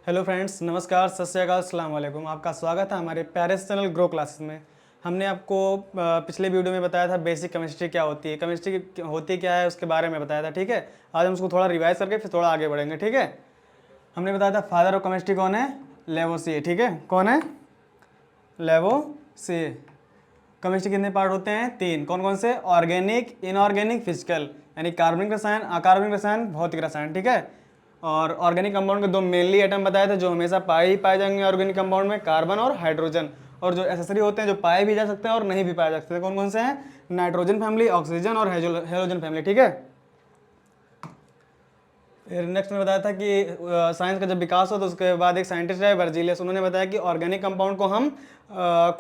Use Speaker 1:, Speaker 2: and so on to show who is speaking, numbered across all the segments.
Speaker 1: Hello friends, नमस्कार, सत श्री अकाल, अस्सलाम वालेकुम। आपका स्वागत है हमारे प्यारे से चैनल ग्रो क्लासेस में। हमने आपको पिछले वीडियो में बताया था बेसिक केमिस्ट्री क्या होती है, केमिस्ट्री होती क्या है उसके बारे में बताया था। ठीक है, आज हम उसको थोड़ा रिवाइज करके फिर थोड़ा आगे बढ़ेंगे। ठीक है, हमने बताया था फादर ऑफ केमिस्ट्री कौन है? लेवोसिए। ठीक है, कौन है? लेवोसिए। केमिस्ट्री कितने पार्ट होते हैं? 3। कौन कौन से? ऑर्गेनिक, इनऑर्गेनिक, फिजिकल, यानी कार्बनिक रसायन, अकार्बनिक रसायन, भौतिक रसायन। ठीक है, और ऑर्गेनिक कंपाउंड के 2 मेनली एटम बताए थे जो हमेशा पाए ही पाए जाएंगे ऑर्गेनिक कंपाउंड में, कार्बन और हाइड्रोजन। और जो एसेसरी होते हैं जो पाए भी जा सकते हैं और नहीं भी पाए जा सकते हैं, कौन कौन से हैं? नाइट्रोजन फैमिली, ऑक्सीजन और हेलोजन फैमिली। ठीक है, फिर नेक्स्ट में बताया था कि साइंस का जब विकास हो तो उसके बाद एक साइंटिस्ट है वर्जीलियस, उन्होंने बताया कि ऑर्गेनिक कंपाउंड को हम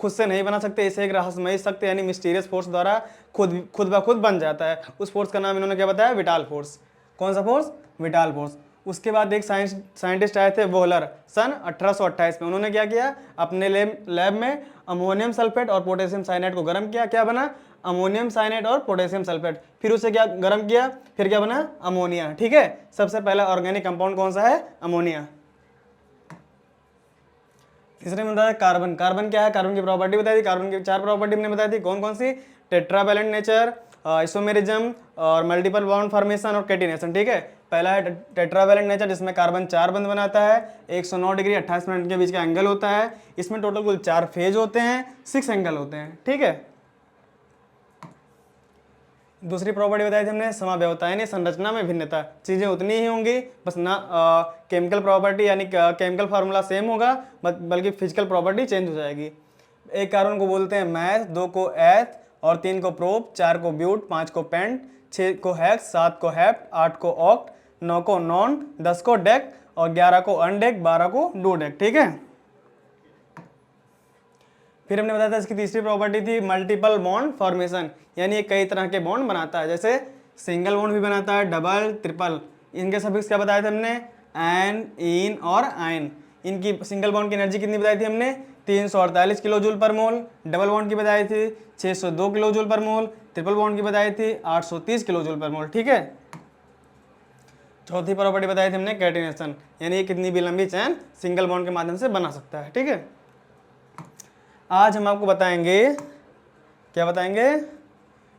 Speaker 1: खुद से नहीं बना सकते, इसे एक रहस्यमयी शक्ति यानी मिस्टीरियस फोर्स द्वारा खुद ब खुद बन जाता है। उस फोर्स का नाम इन्होंने क्या बताया? Vital force. कौन सा फोर्स? Vital force. उसके बाद एक साइंटिस्ट आए थे वोहलर, सन 1828 में। उन्होंने क्या किया? अपने लैब में अमोनियम सल्फेट और पोटेशियम साइनाइड को गर्म किया। क्या बना? अमोनियम साइनाइड और पोटेशियम सल्फेट। फिर उसे क्या गर्म किया? फिर क्या बना? अमोनिया। ठीक है, सबसे पहला ऑर्गेनिक कंपाउंड कौन सा है? अमोनिया। तीसरे में बताया कार्बन। कार्बन क्या है? कार्बन की प्रॉपर्टी बताई थी। कार्बन की 4 प्रॉपर्टी हमने बताई थी। कौन कौन सी? टेट्रावैलेंट नेचर, आइसोमेरिज्म और मल्टीपल बॉन्ड फॉर्मेशन और कैटिनेशन। ठीक है, पहला है टेट्रावैलेंट नेचर जिसमें कार्बन 4 बंध बनाता है, 109 डिग्री 28 मिनट के बीच का एंगल होता है। इसमें टोटल कुल 4 फेज होते हैं, 6 एंगल होते हैं। ठीक है, दूसरी प्रॉपर्टी बताई थी हमने समाव्यवता यानी संरचना में भिन्नता। चीजें उतनी ही होंगी, बस ना केमिकल प्रॉपर्टी यानी केमिकल फार्मूला सेम होगा, बल्कि फिजिकल प्रॉपर्टी चेंज हो जाएगी। एक कार्बन को बोलते हैं मैथ, 2 को एथ और 3 को प्रोप, 4 को ब्यूट, 5 को पेंट, 6 को हेक्स, 7 को हेप्ट, 8 को ऑक्ट, 9 को नॉन, 10 को डेक और 11 को अनडेक, 12 को डूडेक। ठीक है, फिर हमने बताया था इसकी तीसरी प्रॉपर्टी थी मल्टीपल बॉन्ड फॉर्मेशन, यानी ये कई तरह के बॉन्ड बनाता है, जैसे सिंगल बॉन्ड भी बनाता है, डबल, ट्रिपल। इनके सफिक्स क्या बताए थे हमने? एन, इन और आयन। इनकी सिंगल बॉन्ड की एनर्जी कितनी बताई थी हमने? 348 किलो जूल पर मोल। डबल बॉन्ड की बताई थी 602 किलो जूल पर मोल। ट्रिपल बॉन्ड की बताई थी 830 किलो जूल पर मोल। ठीक है, चौथी प्रॉपर्टी बताई थी हमने कैटिनेशन, यानी ये कितनी भी लंबी चैन सिंगल बॉन्ड के माध्यम से बना सकता है। ठीक है, आज हम आपको बताएंगे, क्या बताएंगे?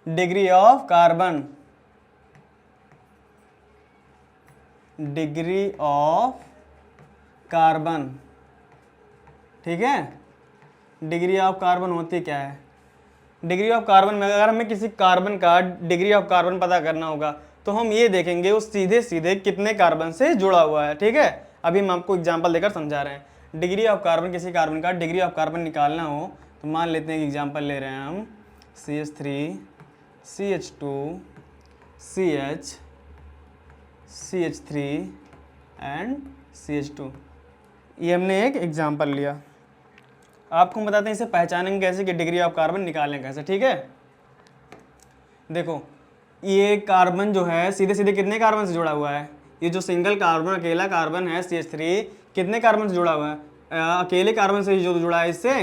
Speaker 1: Degree of carbon. Degree of carbon. ठीक है, डिग्री ऑफ कार्बन होती क्या है? डिग्री ऑफ कार्बन में अगर हमें किसी कार्बन का डिग्री ऑफ कार्बन पता करना होगा तो हम ये देखेंगे वो सीधे सीधे कितने कार्बन से जुड़ा हुआ है। ठीक है, अभी हम आपको एग्जांपल देकर समझा रहे हैं। डिग्री ऑफ कार्बन, किसी कार्बन का डिग्री ऑफ कार्बन निकालना हो तो मान लेते हैं कि एग्जांपल ले रहे हैं हम CH3, CH2, CH, CH3 and CH2। ये हमने एक एग्जांपल लिया। आपको हम बताते हैं इसे पहचानेंगे कैसे कि डिग्री ऑफ कार्बन निकालें कैसे। ठीक है, देखो ये कार्बन जो है सीधे सीधे कितने कार्बन से जुड़ा हुआ है? ये जो सिंगल कार्बन, अकेला कार्बन है CH3, कितने कार्बन से जुड़ा हुआ है? अकेले कार्बन से ही जो जुड़ा है इससे,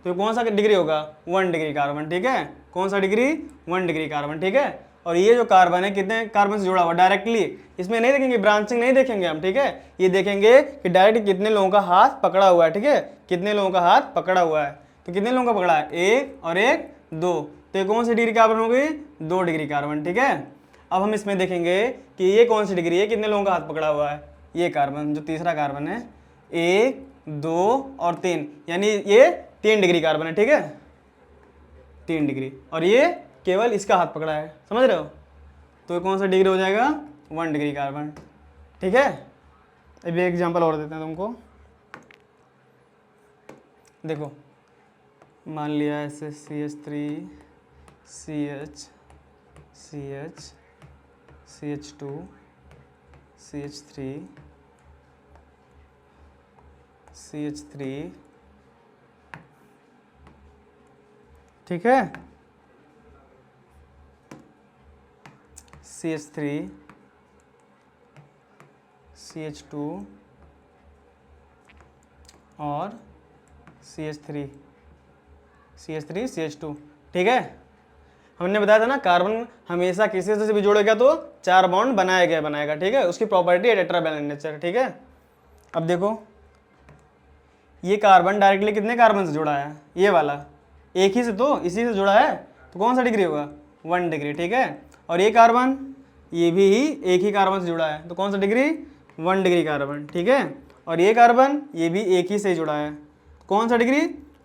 Speaker 1: तो कौन सा डिग्री होगा? 1 डिग्री कार्बन। ठीक है, कौन सा डिग्री? 1 degree carbon. ठीक है, और ये जो कार्बन है कितने कार्बन से जुड़ा हुआ? डायरेक्टली इसमें नहीं देखेंगे, ब्रांचिंग नहीं देखेंगे हम। ठीक है, ये देखेंगे कि डायरेक्ट कितने लोगों का हाथ पकड़ा हुआ है। ठीक है, कितने लोगों का हाथ पकड़ा हुआ है, तो कितने लोगों का पकड़ा है? 1 और 1 2, तो ये कौन सी डिग्री कार्बन हो गई? 2 डिग्री कार्बन। ठीक है, अब हम इसमें देखेंगे कि ये कौन सी डिग्री है, कितने लोगों का हाथ पकड़ा हुआ है? ये कार्बन जो तीसरा कार्बन है, 1 2 और 3, यानी ये 3 डिग्री कार्बन है। ठीक है, 3 डिग्री, और ये केवल इसका हाथ पकड़ा है, समझ रहे हो? तो ये कौन सा डिग्री हो जाएगा? 1 डिग्री कार्बन। ठीक है, अभी एक एग्जांपल और देते हैं तुमको। देखो मान लिया ऐसे CH3, CH, CH, CH2, CH3, CH3। ठीक है, CH3, CH2 और CH3, CH2। ठीक है, हमने बताया था ना कार्बन हमेशा किसी से भी जोड़ेगा तो 4 बॉन्ड बनाएगा। ठीक है, उसकी प्रॉपर्टी है टेट्रावैलेंट नेचर। ठीक है, अब देखो ये कार्बन डायरेक्टली कितने कार्बन से जुड़ा है, ये वाला एक ही से, तो इसी से जुड़ा है, तो कौन सा डिग्री होगा, 1 डिग्री, ठीक है। और ये कार्बन, ये भी एक ही कार्बन से जुड़ा है, तो कौन सा डिग्री, 1 डिग्री कार्बन, ठीक है। और ये कार्बन, ये भी एक ही से जुड़ा है, कौन सा डिग्री,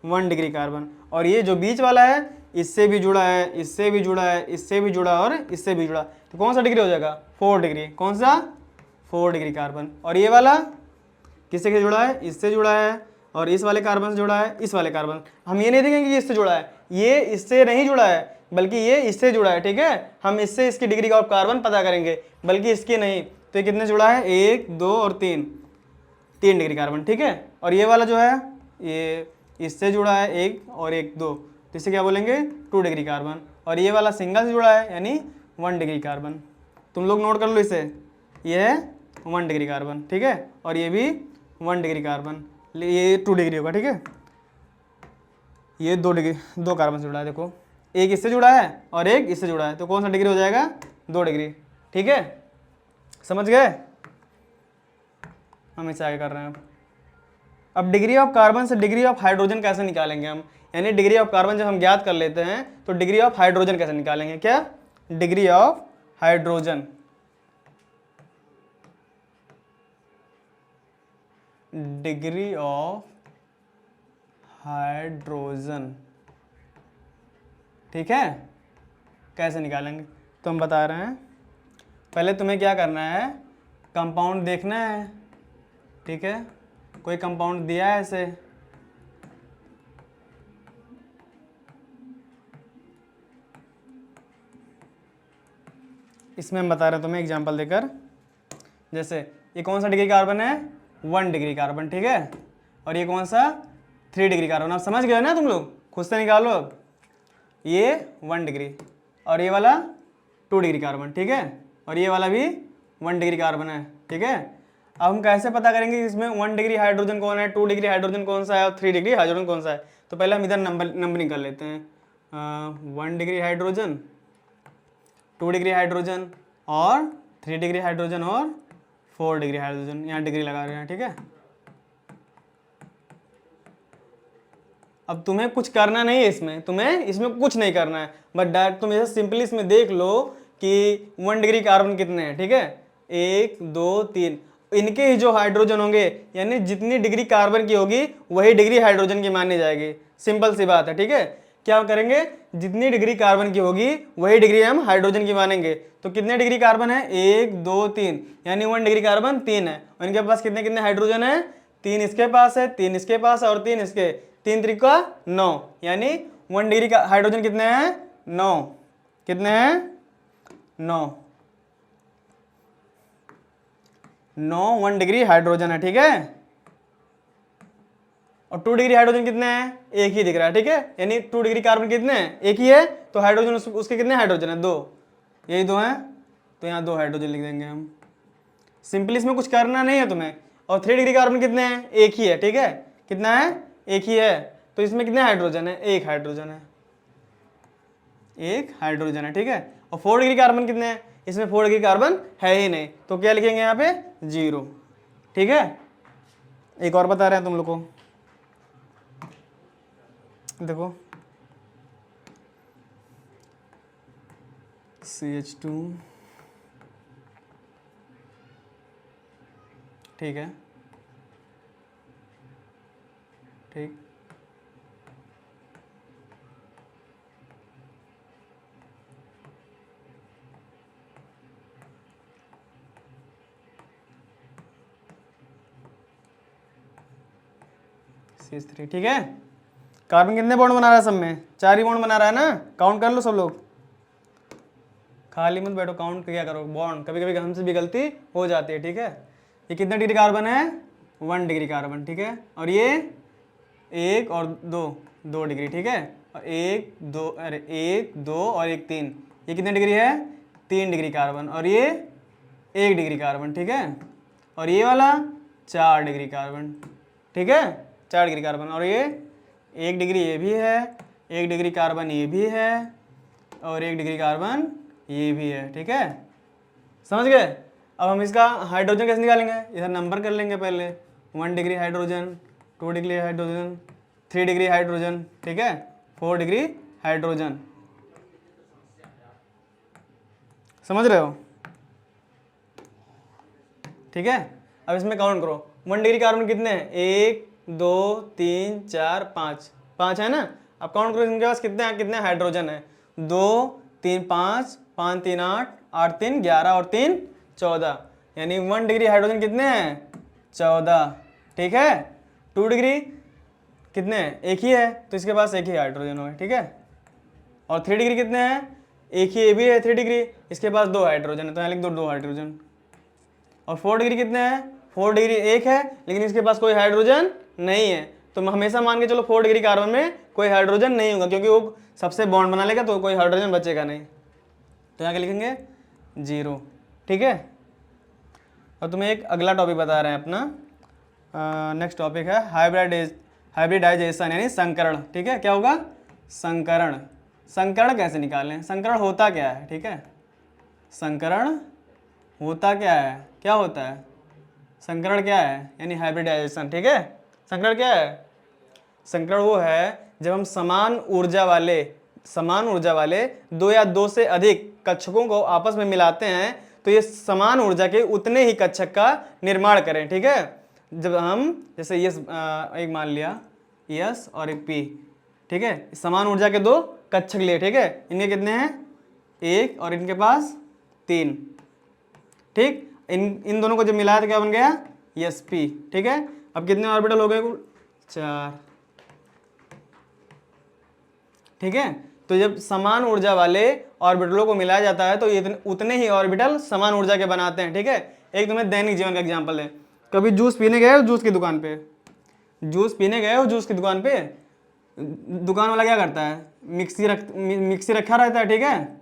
Speaker 1: 1 डिग्री कार्बन। और ये जो बीच वाला है, इससे भी जुड़ा है, इससे भी जुड़ा है, इससे भी जुड़ा और इससे भी जुड़ा, तो कौन सा डिग्री हो जाएगा, 4 डिग्री, कौन सा, 4 डिग्री कार्बन। और ये वाला किससे जुड़ा है, इससे जुड़ा है, और इस वाले कार्बन से जुड़ा है, इस वाले कार्बन। हम ये नहीं देखेंगे कि इससे जुड़ा है, ये इससे नहीं जुड़ा है, बल्कि ये इससे जुड़ा है, ठीक है। हम इससे इसकी डिग्री ऑफ कार्बन पता करेंगे, बल्कि इसकी नहीं। तो ये कितने जुड़ा है, 1 2 और 3 डिग्री कार्बन, ठीक है। और ये वाला जो है, ये इससे जुड़ा है 1 और 1 2, तो इसे क्या बोलेंगे, 2 डिग्री कार्बन। और ये वाला सिंगल से जुड़ा है, यानी 1 डिग्री कार्बन। तुम लोग नोट कर लो इसे, ये है 1 डिग्री कार्बन, ठीक है। और ये भी 1 डिग्री कार्बन, ये 2 डिग्री होगा, ठीक है। ये 2 डिग्री, 2 कार्बन से जुड़ा है, देखो एक इससे जुड़ा है और एक इससे जुड़ा है, तो कौन सा डिग्री हो जाएगा, 2 डिग्री, ठीक है। समझ गए, हम इसे आगे कर रहे हैं। अब डिग्री ऑफ कार्बन से डिग्री ऑफ हाइड्रोजन कैसे निकालेंगे हम, यानी डिग्री ऑफ कार्बन जब हम ज्ञात कर लेते हैं तो डिग्री ऑफ हाइड्रोजन कैसे निकालेंगे, क्या, degree of hydrogen, degree of hydrogen, ठीक है। कैसे निकालेंगे, तो हम बता रहे हैं, पहले तुम्हें क्या करना है, कंपाउंड देखना है, ठीक है। कोई कंपाउंड दिया है ऐसे, इसमें हम बता रहे हैं तुम्हें एग्जांपल देकर, जैसे ये कौन सा डिग्री कार्बन है, 1 डिग्री कार्बन, ठीक है। और ये कौन सा, 3 डिग्री कार्बन। आप समझ गए ना तुम लोग, खुद से निकालो। अब ये 1 डिग्री और ये वाला 2 डिग्री कार्बन, ठीक है। और ये वाला भी 1 डिग्री कार्बन है, ठीक है। अब हम कैसे पता करेंगे कि इसमें 1 डिग्री हाइड्रोजन कौन है, 2 डिग्री हाइड्रोजन कौन सा है और 3 डिग्री हाइड्रोजन कौन सा है। तो पहले हम इधर नंबरिंग कर लेते हैं, 1 डिग्री हाइड्रोजन, 2 डिग्री हाइड्रोजन और 3 डिग्री हाइड्रोजन और 4 डिग्री हाइड्रोजन, यहाँ डिग्री लगा रहे हैं, ठीक है। अब तुम्हें कुछ करना नहीं है इसमें, तुम्हें इसमें कुछ नहीं करना है, बट डायरेक्ट तुम ऐसे सिंपली इसमें देख लो कि 1 डिग्री कार्बन कितने हैं, ठीक है, 1 2 3, इनके ही जो हाइड्रोजन होंगे, यानी जितनी डिग्री कार्बन की होगी वही डिग्री हाइड्रोजन की मानी जाएगी। सिंपल सी बात है, ठीक है। क्या करेंगे, जितनी डिग्री कार्बन की होगी वही डिग्री हम हाइड्रोजन की मानेंगे। तो कितने डिग्री कार्बन है, 1 2 3, यानी 1 डिग्री कार्बन 3 है। और इनके पास कितने कितने हाइड्रोजन है, 3 इसके पास है, 3 इसके पास है और 3 इसके, 3 त्रिका 9, यानी 1 डिग्री का हाइड्रोजन कितने हैं, 9, कितने हैं, 9 1 डिग्री हाइड्रोजन है, ठीक है। और 2 डिग्री हाइड्रोजन कितने हैं, एक ही दिख रहा है, ठीक है। यानी 2 डिग्री कार्बन कितने हैं, एक ही है, तो हाइड्रोजन उसके कितने हाइड्रोजन है, 2, यही 2 हैं, तो यहाँ 2 हाइड्रोजन लिख देंगे हम। सिंपली इसमें कुछ करना नहीं है तुम्हें। और 3 डिग्री कार्बन कितने हैं, एक ही है, ठीक है, कितना है, एक ही है, तो इसमें कितने हाइड्रोजन है, एक हाइड्रोजन है, एक हाइड्रोजन है, ठीक है। और 4 डिग्री कार्बन कितने हैं, इसमें 4 डिग्री कार्बन है ही नहीं, तो क्या लिखेंगे यहाँ पे, 0, ठीक है। एक और बता रहे हैं तुम लोग को, देखो CH2, ठीक है, ठीक, CH3, ठीक है। कार्बन कितने बॉन्ड बना रहा है सब में, 4 ही बॉन्ड बना रहा है ना, काउंट कर लो सब लोग, खाली मत बैठो, काउंट क्या करो बॉन्ड, कभी कभी हमसे भी गलती हो जाती है, ठीक है। ये कितने डिग्री कार्बन है, 1 डिग्री कार्बन, ठीक है। और ये 1 और 2 डिग्री, ठीक है। और 1 2, अरे 1 2 और 1 3, ये कितने डिग्री है, 3 डिग्री कार्बन। और ये 1 डिग्री कार्बन, ठीक है। और ये वाला 4 डिग्री कार्बन, ठीक है, 4 डिग्री कार्बन। और ये 1 डिग्री ये भी है, 1 डिग्री कार्बन ये भी है, और 1 डिग्री कार्बन ये भी है, ठीक है। समझ गए। अब हम इसका हाइड्रोजन कैसे निकालेंगे, इधर नंबर कर लेंगे पहले, 1 degree hydrogen, 2 degree hydrogen, 3 degree hydrogen, ठीक है, 4 डिग्री हाइड्रोजन। समझ रहे हो? ठीक है, अब इसमें काउंट करो, 1 डिग्री कार्बन कितने हैं? 1 2 3 4 5, 5 है ना। अब काउंट करो इनके पास कितने कितने हाइड्रोजन है। 2 3 5, 5 3 8, 8 3 11 और 3 14, यानी 1 डिग्री हाइड्रोजन कितने हैं? 14, ठीक है। 2 डिग्री कितने हैं? एक ही है, तो इसके पास एक ही हाइड्रोजन होगा, ठीक है। और 3 डिग्री कितने हैं? एक ही ये भी है 3 डिग्री, इसके पास 2 हाइड्रोजन है, तो यहाँ लिख दो 2 हाइड्रोजन। और 4 डिग्री कितने हैं? 4 डिग्री एक है, लेकिन इसके पास कोई हाइड्रोजन नहीं है, तो हमेशा मान के चलो 4 डिग्री कार्बन में कोई हाइड्रोजन नहीं होगा, क्योंकि वो सबसे बॉन्ड बना लेगा, तो कोई हाइड्रोजन बचेगा नहीं, तो यहाँ क्या लिखेंगे? 0, ठीक है। और तुम्हें एक अगला टॉपिक बता रहे हैं अपना, नेक्स्ट टॉपिक है हाइब्रिडाइजेशन यानी संकरण, ठीक है। क्या होगा? संकरण। संकरण कैसे निकालें? संकरण होता क्या है, ठीक है। संकरण होता क्या है? क्या होता है संकरण? क्या है? यानी हाइब्रिडाइजेशन, ठीक है। संकरण क्या है? संकरण वो है जब हम समान ऊर्जा वाले 2 या 2 से अधिक कक्षकों को आपस में मिलाते हैं, तो ये समान ऊर्जा के उतने ही कक्षक का निर्माण करें, ठीक है। जब हम जैसे यस एक मान लिया यस और एक पी, ठीक है, समान ऊर्जा के 2 कक्षक लिए, ठीक है। इनके कितने हैं? 1 और इनके पास 3, ठीक। इन दोनों को जब मिलाया तो क्या बन गया? यस पी, ठीक है। अब कितने ऑर्बिटल हो गए? 4, ठीक है। तो जब समान ऊर्जा वाले ऑर्बिटलों को मिलाया जाता है तो ये उतने ही ऑर्बिटल समान ऊर्जा के बनाते हैं, ठीक है। एक तुम्हें दैनिक जीवन का एग्जांपल है। कभी जूस पीने गए हो जूस की दुकान पे? जूस पीने गए हो जूस की दुकान पे? दुकान वाला क्या करता है? मिक्सी रखा रहता है, ठीक है।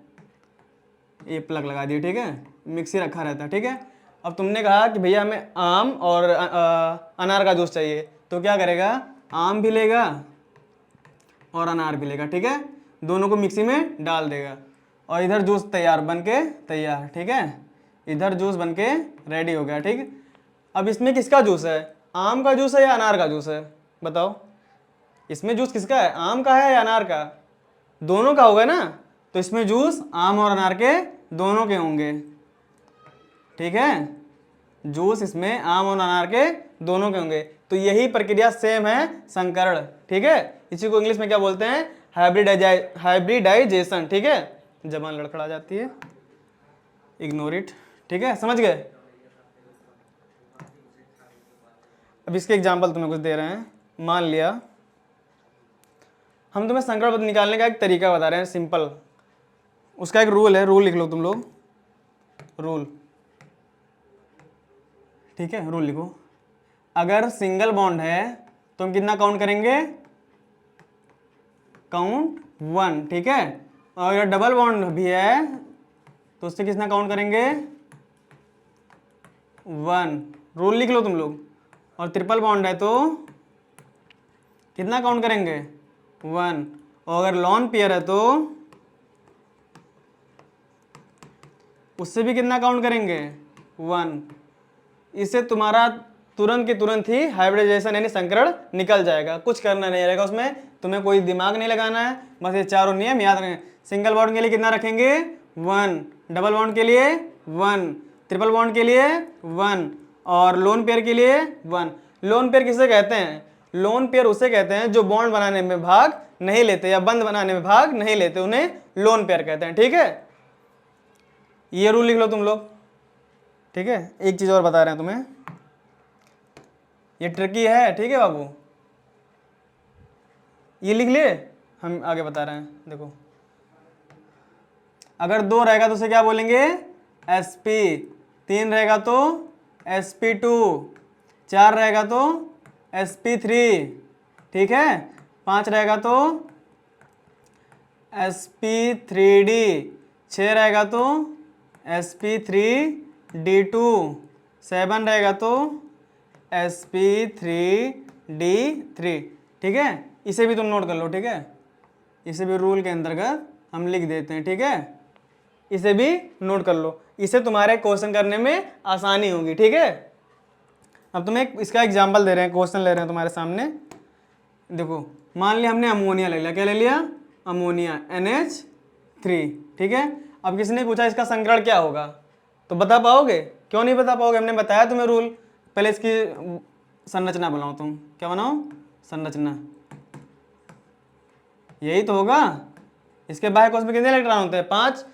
Speaker 1: ये प्लग लगा दिए, ठीक है, मिक्सी रखा रहता है, ठीक है। अब तुमने कहा कि भैया हमें आम और अनार का जूस चाहिए, तो क्या करेगा? आम भी लेगा और अनार भी लेगा, ठीक है। दोनों को मिक्सी में डाल देगा और इधर जूस तैयार, ठीक है। इधर जूस बनके रेडी हो गया, ठीक। अब इसमें किसका जूस है? आम का जूस है या अनार का जूस है? बताओ, इसमें जूस किसका है? आम का है या अनार का? दोनों का होगा ना, तो इसमें जूस आम और अनार के दोनों के होंगे, ठीक है। जूस इसमें आम और अनार के दोनों के होंगे, तो यही प्रक्रिया सेम है संकरण, ठीक है। इसी को इंग्लिश में क्या बोलते हैं? हाइब्रिडाइजेशन, ठीक है। जबान लड़खड़ा जाती है, इग्नोर इट, ठीक है, समझ गए। अब इसके एग्जाम्पल तुम्हें कुछ दे रहे हैं। मान लिया हम तुम्हें संकरण पद निकालने का एक तरीका बता रहे हैं, सिंपल। उसका एक रूल है, रूल लिख लो तुम लोग, रूल, ठीक है। रूल लिखो, अगर सिंगल बॉन्ड है तो हम कितना काउंट करेंगे? काउंट 1, ठीक है। और अगर डबल बॉन्ड भी है तो उससे कितना काउंट करेंगे? 1, रूल लिख लो तुम लोग। और ट्रिपल बॉन्ड है तो कितना काउंट करेंगे? 1। और अगर लॉन पेयर है तो उससे भी कितना काउंट करेंगे? 1। इससे तुम्हारा तुरंत के तुरंत ही हाइब्रिडाइजेशन यानी संकरण निकल जाएगा, कुछ करना नहीं रहेगा उसमें, तुम्हें कोई दिमाग नहीं लगाना है, बस ये चारों नियम याद रखें। सिंगल बॉन्ड के लिए कितना रखेंगे? 1, डबल बॉन्ड के लिए 1, ट्रिपल बॉन्ड के लिए 1 और लोन पेयर के लिए 1। लोन पेयर किसे कहते हैं? लोन पेयर उसे कहते हैं जो बॉन्ड बनाने में भाग नहीं लेते या बंद बनाने में भाग नहीं लेते, उन्हें लोन पेयर कहते हैं, ठीक है। ये रूल लिख लो तुम लोग, ठीक है। एक चीज और बता रहे हैं तुम्हें, ये ट्रिकी है, ठीक है बाबू, ये लिख लिए। हम आगे बता रहे हैं, देखो, अगर 2 रहेगा तो उसे क्या बोलेंगे? sp, 3 रहेगा तो sp2, 4 रहेगा तो sp3, ठीक है, 5 रहेगा तो sp3d, 6 रहेगा तो sp3d2, 7 रहेगा तो sp3d3, ठीक है। इसे भी तुम नोट कर लो, ठीक है, इसे भी रूल के अंतर्गत हम लिख देते हैं, ठीक है। इसे भी नोट कर लो, इसे तुम्हारे क्वेश्चन करने में आसानी होगी, ठीक है। अब तुम्हें इसका एग्जाम्पल दे रहे हैं, क्वेश्चन ले रहे हैं तुम्हारे सामने। देखो मान लिया हमने अमोनिया ले लिया, क्या ले लिया, अमोनिया NH3, ठीक है। अब किसी ने पूछा इसका संकरण क्या होगा, तो बता पाओगे? क्यों नहीं बता पाओगे, हमने बताया तुम्हें रूल। पहले इसकी संरचना बनाओ, तुम क्या बनाओ, संरचना, यही तो होगा। इसके बाह्य कोश में कितने इलेक्ट्रॉन होते हैं, 5,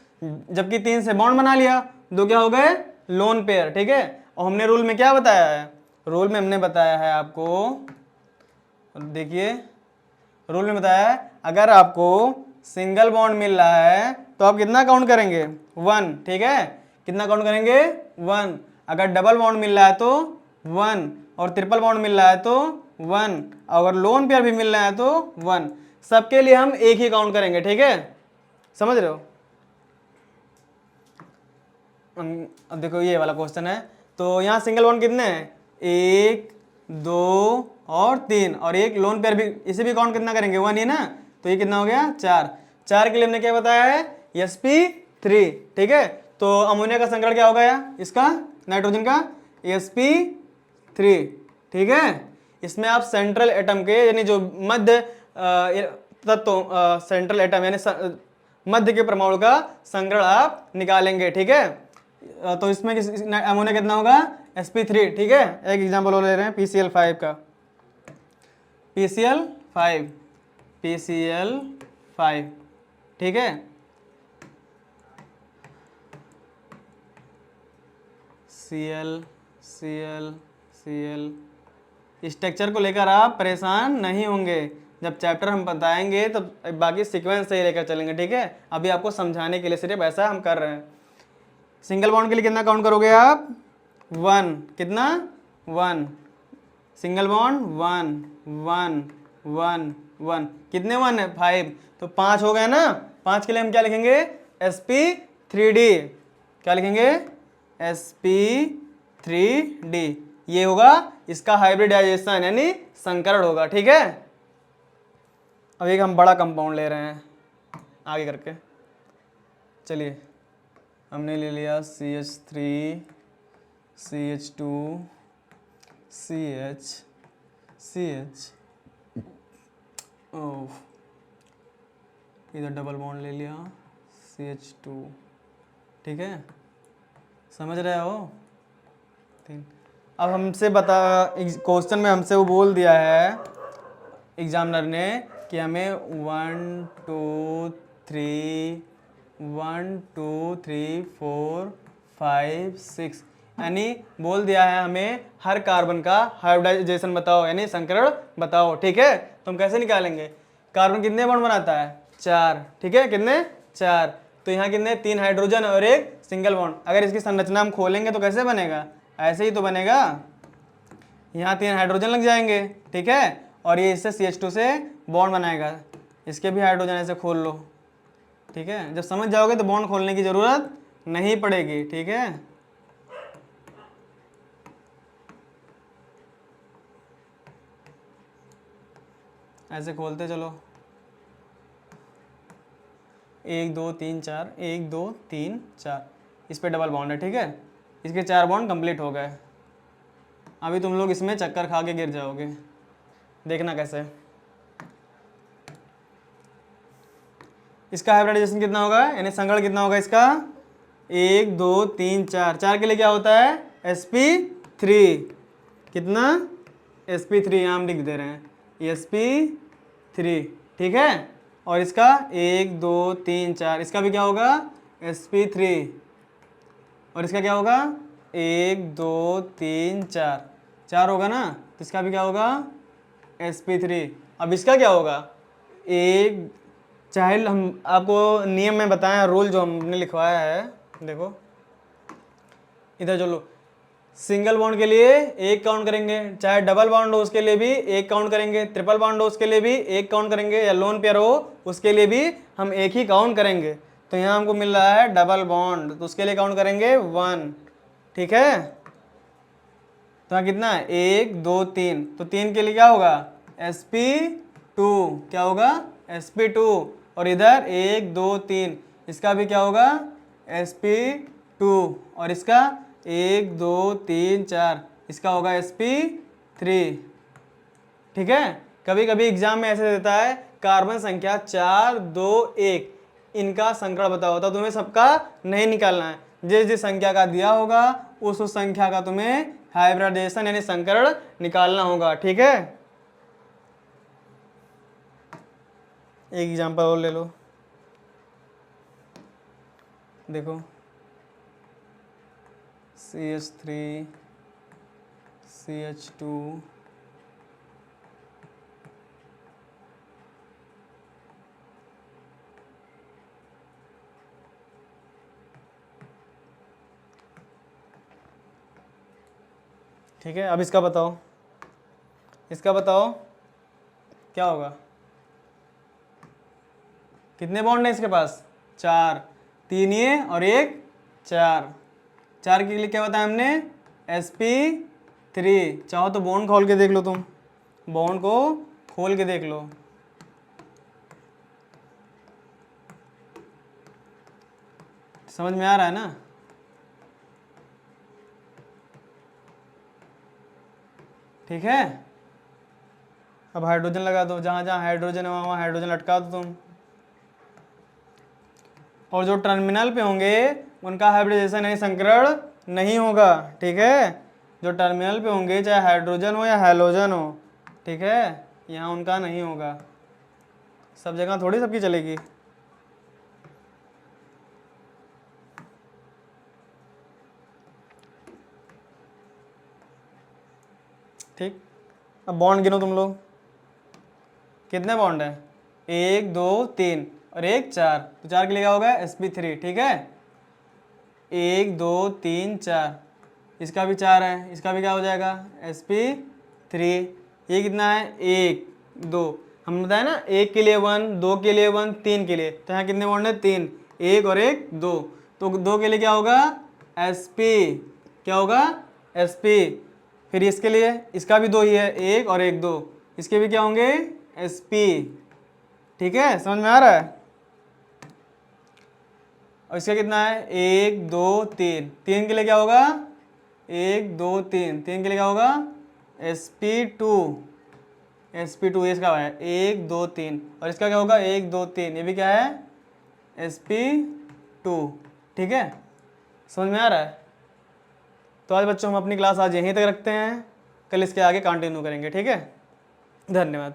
Speaker 1: जबकि 3 से बॉन्ड बना लिया, 2 क्या हो गए, लोन पेयर, ठीक है। और हमने रूल में क्या बताया है, रूल में हमने बताया है आपको, देखिए रूल में बताया है अगर आपको सिंगल बॉन्ड मिल रहा है तो आप कितना काउंट करेंगे, 1, ठीक है। कितना काउंट करेंगे, 1। अगर डबल बॉन्ड मिल रहा है तो 1, और ट्रिपल बॉन्ड मिल रहा है तो 1, अगर लोन पेयर भी मिल रहा है तो 1। सबके लिए हम एक ही काउंट करेंगे, ठीक है, समझ रहे हो। अब देखो ये वाला क्वेश्चन है, तो यहाँ सिंगल बॉन्ड कितने हैं, 1, 2 और 3, और एक लोन पेयर भी, इसे भी काउंट कितना करेंगे, 1 ही ना, तो ये कितना हो गया, 4। 4 के लिए हमने क्या बताया है, sp3, ठीक है। तो अमोनिया का संकरण क्या होगा यार, इसका नाइट्रोजन का sp3, ठीक है। इसमें आप सेंट्रल एटम के यानी जो मध्य तत्व, सेंट्रल एटम यानी मध्य के परमाणु का संकरण आप निकालेंगे, ठीक है। तो इसमें अमोनिया कितना होगा, sp3, ठीक है। एक एग्जांपल और ले रहे हैं PCl5 का, PCl5, ठीक है। Cl स्ट्रक्चर को लेकर आप परेशान नहीं होंगे, जब चैप्टर हम बताएंगे तो बाकी सीक्वेंस से ही लेकर चलेंगे, ठीक है। अभी आपको समझाने के लिए सिर्फ ऐसा हम कर रहे हैं। सिंगल बॉन्ड के लिए कितना काउंट करोगे आप, 1, कितना, 1, सिंगल बॉन्ड 1, 1, 1, 1, कितने 1 है, 5, तो 5 हो गए ना। 5 के लिए हम क्या लिखेंगे, sp3d, क्या लिखेंगे, sp3d, ये होगा इसका हाइब्रिडाइजेशन यानी संकरण होगा, ठीक है। अब एक हम बड़ा कंपाउंड ले रहे हैं आगे करके, चलिए हमने ले लिया CH3, CH2, CH, इधर डबल बॉन्ड ले लिया, CH2, ठीक है, समझ रहे हो। 3, अब हमसे बता, क्वेश्चन में हमसे वो बोल दिया है एग्जामिनर ने कि हमें 1 2 3 4 5 6 यानी बोल दिया है हमें हर कार्बन का हाइब्रिडाइजेशन बताओ यानी संकरण बताओ, ठीक है। तो हम कैसे निकालेंगे, कार्बन कितने बॉन्ड बनाता है, 4, ठीक है, कितने, 4, तो यहाँ कितने, 3 हाइड्रोजन और एक सिंगल बॉन्ड। अगर इसकी संरचना हम खोलेंगे तो कैसे बनेगा, ऐसे ही तो बनेगा, यहाँ 3 हाइड्रोजन लग जाएंगे, ठीक है, और ये इससे CH2 से बॉन्ड बनाएगा, इसके भी हाइड्रोजन ऐसे खोल लो, ठीक है। जब समझ जाओगे तो बॉन्ड खोलने की जरूरत नहीं पड़ेगी, ठीक है। ऐसे खोलते चलो, 1 2 3 4, 1 2 3 4, इस पे डबल बॉन्ड है, ठीक है। इसके 4 बॉन्ड कंप्लीट हो गए। अभी तुम लोग इसमें चक्कर खा के गिर जाओगे, देखना कैसे। इसका हाइब्रिडाइजेशन कितना होगा यानी संकरण कितना होगा इसका, 1 2 3 4, 4 के लिए क्या होता है, sp3, कितना, sp3, यहाँ हम लिख दे रहे हैं sp3, ठीक है। और इसका 1 2 3 4, इसका भी क्या होगा, sp3, और इसका क्या होगा, 1 2 3 4, 4 होगा ना, तो इसका भी क्या होगा, sp3। अब इसका क्या होगा, एक, चाहे हम आपको नियम में बताएं, रूल जो हमने लिखवाया है, देखो इधर चलो, सिंगल बॉन्ड के लिए एक काउंट करेंगे, चाहे डबल बॉन्ड हो उसके लिए भी एक काउंट करेंगे, ट्रिपल बॉन्ड हो उसके लिए भी एक काउंट करेंगे, या लोन पेयर हो उसके लिए भी हम एक ही काउंट करेंगे। तो यहाँ हमको मिल रहा है डबल बॉन्ड, तो उसके लिए काउंट करेंगे 1, ठीक है। तो यहाँ कितना है, 1 2 3, तो 3 के लिए क्या होगा, sp2, क्या होगा, sp2, और इधर 1 2 3, इसका भी क्या होगा, sp2, और इसका 1 2 3 4, इसका होगा sp3। ठीक है, कभी कभी एग्जाम में ऐसे देता है कार्बन संख्या 4 2 1, इनका संकरण बताओ, तो तुम्हें सबका नहीं निकालना है, जिस जिस संख्या का दिया होगा उस संख्या का तुम्हें हाइब्रिडाइजेशन यानी संकरण निकालना होगा। ठीक है, एक एग्जांपल और ले लो, देखो CH3 CH2 ठीक है। अब इसका बताओ, इसका बताओ क्या होगा, कितने बॉन्ड है इसके पास, 4, 3 ये और एक 4, 4 के लिए क्या बताया हमने, sp3। चाहो तो बॉन्ड खोल के देख लो, तुम बॉन्ड को खोल के देख लो, समझ में आ रहा है ना। ठीक है, अब हाइड्रोजन लगा दो, जहां जहां हाइड्रोजन है वहां हाइड्रोजन लटका दो तुम, और जो टर्मिनल पे होंगे उनका हाइब्रिडाइजेशन यानी संकरण नहीं होगा। ठीक है, जो टर्मिनल पे होंगे चाहे हाइड्रोजन हो या हैलोजन हो, ठीक है, यहाँ उनका नहीं होगा। सब जगह थोड़ी सबकी चलेगी। ठीक, अब बॉन्ड गिनो तुम लोग, कितने बॉन्ड है, 1 2 3 और एक 4, तो 4 के लिए क्या होगा, sp3। ठीक है, 1 2 3 4, इसका भी 4 है, इसका भी क्या हो जाएगा, sp3। ये कितना है, 1 2, हम बताया ना 1 के लिए 1, 2 के लिए 1, 3 के लिए, तो यहाँ कितने बॉन्ड है, 3, 1 और 1 2, तो 2 के लिए क्या होगा, sp, क्या होगा, sp। फिर इसके लिए, इसका भी 2 ही है, 1 और 1 2, इसके भी क्या होंगे, sp। ठीक है, समझ में आ रहा है। और इसका कितना है, 1 2 3, 3 के लिए क्या होगा, 1 2 3, 3 के लिए क्या होगा, sp2, sp2 इसका है 1 2 3, और इसका क्या होगा 1 2 3, ये भी क्या है, sp2। ठीक है, समझ में आ रहा है। तो आज बच्चों हम अपनी क्लास आज यहीं तक रखते हैं, कल इसके आगे कंटिन्यू करेंगे। ठीक है, धन्यवाद।